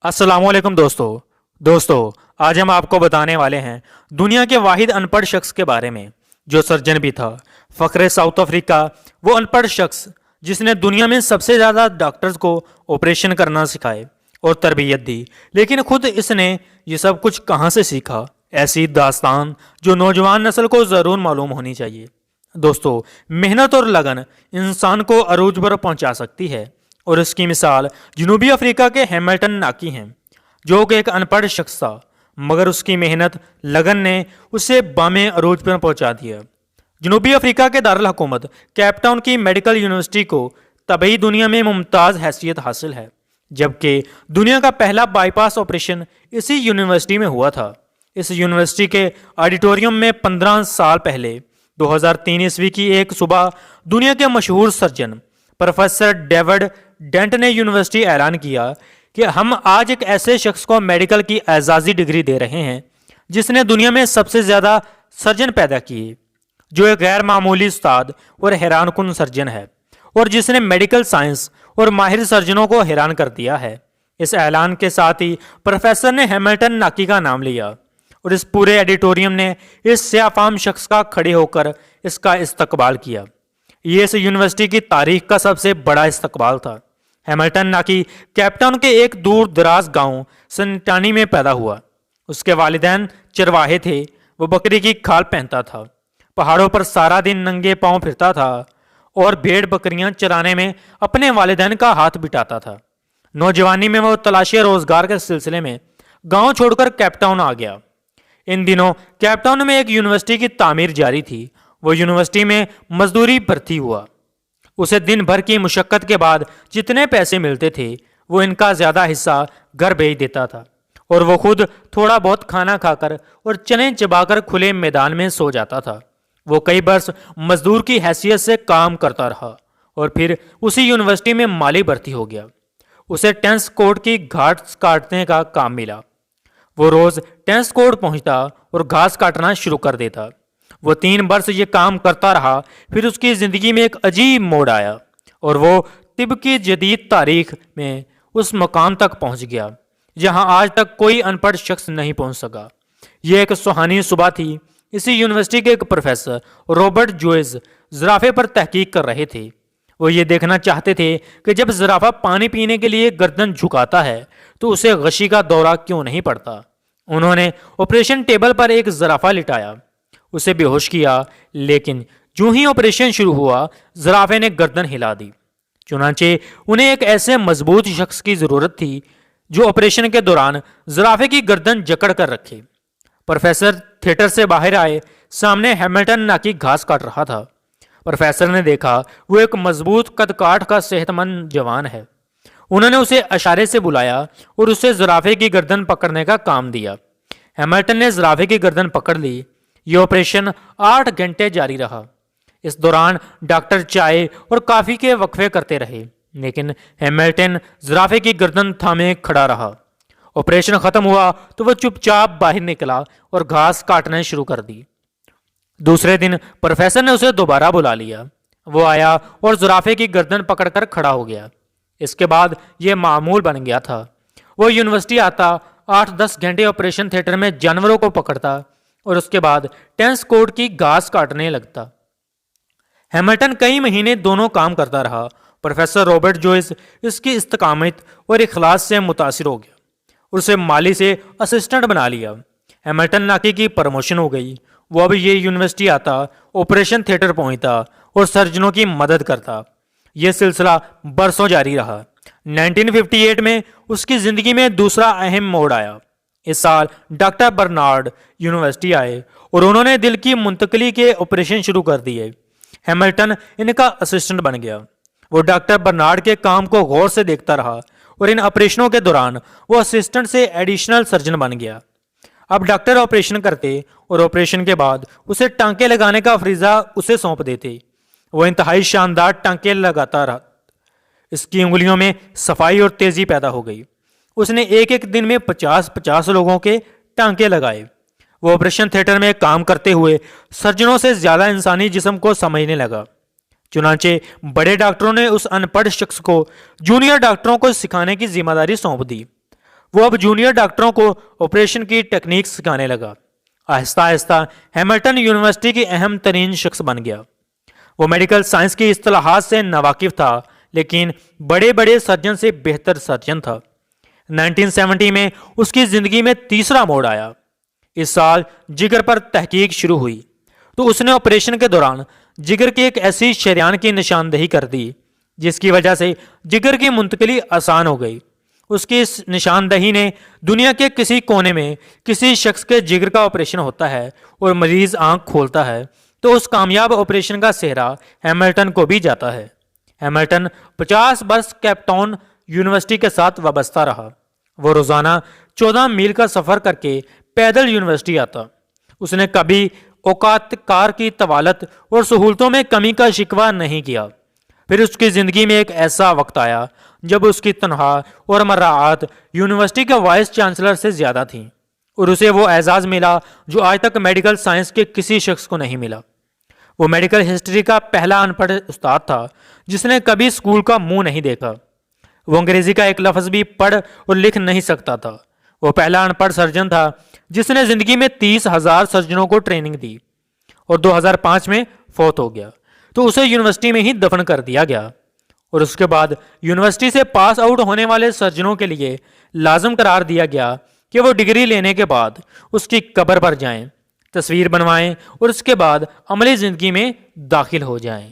السلام علیکم دوستو آج ہم آپ کو بتانے والے ہیں دنیا کے واحد ان پڑھ شخص کے بارے میں جو سرجن بھی تھا۔ فقر ساؤتھ افریقہ وہ ان پڑھ شخص جس نے دنیا میں سب سے زیادہ ڈاکٹرز کو آپریشن کرنا سکھائے اور تربیت دی، لیکن خود اس نے یہ سب کچھ کہاں سے سیکھا؟ ایسی داستان جو نوجوان نسل کو ضرور معلوم ہونی چاہیے۔ دوستو، محنت اور لگن انسان کو عروج پر پہنچا سکتی ہے، اور اس کی مثال جنوبی افریقہ کے ہیملٹن ناکی ہیں، جو کہ ایک ان پڑھ شخص تھا، مگر اس کی محنت لگن نے اسے بام عروج پر پہنچا دیا۔ جنوبی افریقہ کے دارالحکومت کیپ ٹاؤن کی میڈیکل یونیورسٹی کو طبی دنیا میں ممتاز حیثیت حاصل ہے، جبکہ دنیا کا پہلا بائی پاس آپریشن اسی یونیورسٹی میں ہوا تھا۔ اس یونیورسٹی کے آڈیٹوریم میں 15 سال پہلے 2003 کی ایک صبح دنیا کے مشہور سرجن پروفیسر ڈیوڈ ڈینٹ نے یونیورسٹی اعلان کیا کہ ہم آج ایک ایسے شخص کو میڈیکل کی اعزازی ڈگری دے رہے ہیں جس نے دنیا میں سب سے زیادہ سرجن پیدا کیے، جو ایک غیر معمولی استاد اور حیران کن سرجن ہے، اور جس نے میڈیکل سائنس اور ماہر سرجنوں کو حیران کر دیا ہے۔ اس اعلان کے ساتھ ہی پروفیسر نے ہیملٹن ناکی کا نام لیا، اور اس پورے ایڈیٹوریم نے اس سیاہ فام شخص کا کھڑے ہو کر اس کا استقبال کیا۔ یہ اس یونیورسٹی کی تاریخ کا سب سے بڑا استقبال تھا۔ ہیملٹن ناکی کیپ ٹاؤن کے ایک دور دراز گاؤں سنٹانی میں پیدا ہوا۔ اس کے والدین چرواہے تھے، وہ بکری کی کھال پہنتا تھا، پہاڑوں پر سارا دن ننگے پاؤں پھرتا تھا اور بھیڑ بکریاں چرانے میں اپنے والدین کا ہاتھ بٹاتا تھا۔ نوجوانی میں وہ تلاشی روزگار کے سلسلے میں گاؤں چھوڑ کر کیپ ٹاؤن آ گیا۔ ان دنوں کیپ ٹاؤن میں ایک یونیورسٹی کی تعمیر جاری تھی۔ وہ یونیورسٹی میں مزدوری بھرتی ہوا۔ اسے دن بھر کی مشقت کے بعد جتنے پیسے ملتے تھے وہ ان کا زیادہ حصہ گھر بھیج دیتا تھا، اور وہ خود تھوڑا بہت کھانا کھا کر اور چنے چبا کر کھلے میدان میں سو جاتا تھا۔ وہ کئی برس مزدور کی حیثیت سے کام کرتا رہا اور پھر اسی یونیورسٹی میں مالی بھرتی ہو گیا۔ اسے ٹینس کورٹ کی گھاس کاٹنے کا کام ملا۔ وہ روز ٹینس کورٹ پہنچتا اور گھاس کاٹنا شروع کر دیتا۔ وہ 3 برس یہ کام کرتا رہا، پھر اس کی زندگی میں ایک عجیب موڑ آیا اور وہ طب کی جدید تاریخ میں اس مقام تک پہنچ گیا جہاں آج تک کوئی ان پڑھ شخص نہیں پہنچ سکا۔ یہ ایک سہانی صبح تھی۔ اسی یونیورسٹی کے ایک پروفیسر رابرٹ جوئز زرافے پر تحقیق کر رہے تھے۔ وہ یہ دیکھنا چاہتے تھے کہ جب زرافہ پانی پینے کے لیے گردن جھکاتا ہے تو اسے غشی کا دورہ کیوں نہیں پڑتا۔ انہوں نے آپریشن ٹیبل پر ایک زرافہ لٹایا، اسے بے ہوش کیا، لیکن جو ہی آپریشن شروع ہوا زرافے نے گردن ہلا دی۔ چنانچہ انہیں ایک ایسے مضبوط شخص کی ضرورت تھی جو آپریشن کے دوران زرافے کی گردن جکڑ کر رکھے۔ پروفیسر تھیٹر سے باہر آئے، سامنے ہیملٹن ناکی گھاس کاٹ رہا تھا۔ پروفیسر نے دیکھا وہ ایک مضبوط قد کاٹ کا صحت مند جوان ہے۔ انہوں نے اسے اشارے سے بلایا اور اسے زرافے کی گردن پکڑنے کا کام دیا۔ ہیملٹن نے زرافے کی گردن پکڑ لی۔ یہ آپریشن 8 گھنٹے جاری رہا۔ اس دوران ڈاکٹر چائے اور کافی کے وقفے کرتے رہے، لیکن ہیملٹن زرافے کی گردن تھامے کھڑا رہا۔ آپریشن ختم ہوا تو وہ چپ چاپ باہر نکلا اور گھاس کاٹنے شروع کر دی۔ دوسرے دن پروفیسر نے اسے دوبارہ بلا لیا۔ وہ آیا اور زرافے کی گردن پکڑ کر کھڑا ہو گیا۔ اس کے بعد یہ معمول بن گیا تھا۔ وہ یونیورسٹی آتا، 8-10 گھنٹے آپریشن تھیٹر میں جانوروں کو پکڑتا اور اس کے بعد ٹینس کورٹ کی گھاس کاٹنے لگتا۔ ہیملٹن کئی مہینے دونوں کام کرتا رہا۔ پروفیسر رابرٹ جوئز اس کی استقامت اور اخلاص سے متاثر ہو گیا اور اسے مالی سے اسسٹنٹ بنا لیا۔ ہیملٹن ناکی کی پروموشن ہو گئی۔ وہ اب یہ یونیورسٹی آتا، آپریشن تھیٹر پہنچتا اور سرجنوں کی مدد کرتا۔ یہ سلسلہ برسوں جاری رہا۔ 1958 میں اس کی زندگی میں دوسرا اہم موڑ آیا۔ اس سال ڈاکٹر برنارڈ یونیورسٹی آئے اور انہوں نے دل کی منتقلی کے آپریشن شروع کر دیے۔ ہیملٹن ان کا اسسٹنٹ بن گیا۔ وہ ڈاکٹر برنارڈ کے کام کو غور سے دیکھتا رہا اور ان آپریشنوں کے دوران وہ اسسٹنٹ سے ایڈیشنل سرجن بن گیا۔ اب ڈاکٹر آپریشن کرتے اور آپریشن کے بعد اسے ٹانکے لگانے کا فریضہ اسے سونپ دیتے۔ وہ انتہائی شاندار ٹانکے لگاتا رہا۔ اس کی انگلیوں میں صفائی اور تیزی پیدا ہو گئی۔ اس نے ایک دن میں 50 لوگوں کے ٹانکے لگائے۔ وہ آپریشن تھیٹر میں کام کرتے ہوئے سرجنوں سے زیادہ انسانی جسم کو سمجھنے لگا۔ چنانچہ بڑے ڈاکٹروں نے اس ان پڑھ شخص کو جونیئر ڈاکٹروں کو سکھانے کی ذمہ داری سونپ دی۔ وہ اب جونیئر ڈاکٹروں کو آپریشن کی ٹیکنیک سکھانے لگا۔ آہستہ آہستہ ہیملٹن یونیورسٹی کی اہم ترین شخص بن گیا۔ وہ میڈیکل سائنس کی اصطلاحات سے ناواقف تھا، لیکن بڑے بڑے سرجن سے بہتر سرجن تھا۔ 1970 میں اس کی زندگی میں تیسرا موڑ آیا۔ اس سال جگر پر تحقیق شروع ہوئی تو اس نے آپریشن کے دوران جگر کی ایک ایسی شریان کی نشاندہی کر دی جس کی وجہ سے جگر کی منتقلی آسان ہو گئی۔ اس کی اس نشاندہی نے دنیا کے کسی کونے میں کسی شخص کے جگر کا آپریشن ہوتا ہے اور مریض آنکھ کھولتا ہے تو اس کامیاب آپریشن کا سہرا ہیملٹن کو بھی جاتا ہے۔ ہیملٹن 50 برس کیپ ٹاؤن یونیورسٹی کے ساتھ وابستہ رہا۔ وہ روزانہ 14 میل کا سفر کر کے پیدل یونیورسٹی آتا۔ اس نے کبھی اوقات کار کی طوالت اور سہولتوں میں کمی کا شکوہ نہیں کیا۔ پھر اس کی زندگی میں ایک ایسا وقت آیا جب اس کی تنخواہ اور مراعات یونیورسٹی کے وائس چانسلر سے زیادہ تھیں اور اسے وہ اعزاز ملا جو آج تک میڈیکل سائنس کے کسی شخص کو نہیں ملا۔ وہ میڈیکل ہسٹری کا پہلا ان پڑھ استاد تھا جس نے کبھی اسکول کا منہ نہیں دیکھا۔ وہ انگریزی کا ایک لفظ بھی پڑھ اور لکھ نہیں سکتا تھا۔ وہ پہلا ان پڑھ سرجن تھا جس نے زندگی میں 30,000 سرجنوں کو ٹریننگ دی اور 2005 میں فوت ہو گیا تو اسے یونیورسٹی میں ہی دفن کر دیا گیا۔ اور اس کے بعد یونیورسٹی سے پاس آؤٹ ہونے والے سرجنوں کے لیے لازم قرار دیا گیا کہ وہ ڈگری لینے کے بعد اس کی قبر پر جائیں، تصویر بنوائیں اور اس کے بعد عملی زندگی میں داخل ہو جائیں۔